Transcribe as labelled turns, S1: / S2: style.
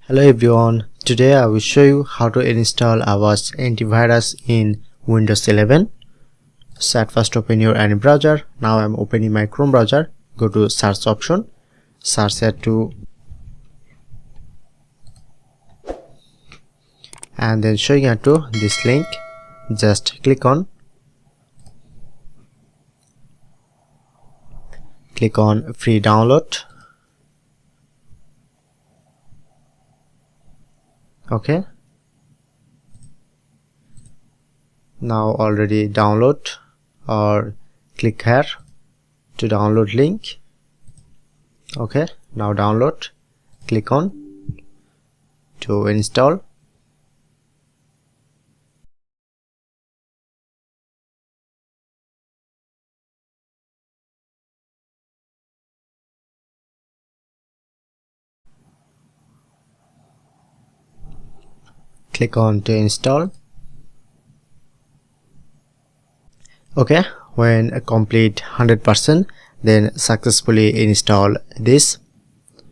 S1: Hello everyone, today I will show you how to install Avast antivirus in Windows 11. So at first open your any browser. Now I'm opening my Chrome browser. Go to search option, search here to, and then showing you to this link. Just click on free download. Okay, now already download, or click here to download link. Okay, now download, click on to install. Click on to install. Okay, when complete 100%, then successfully install this.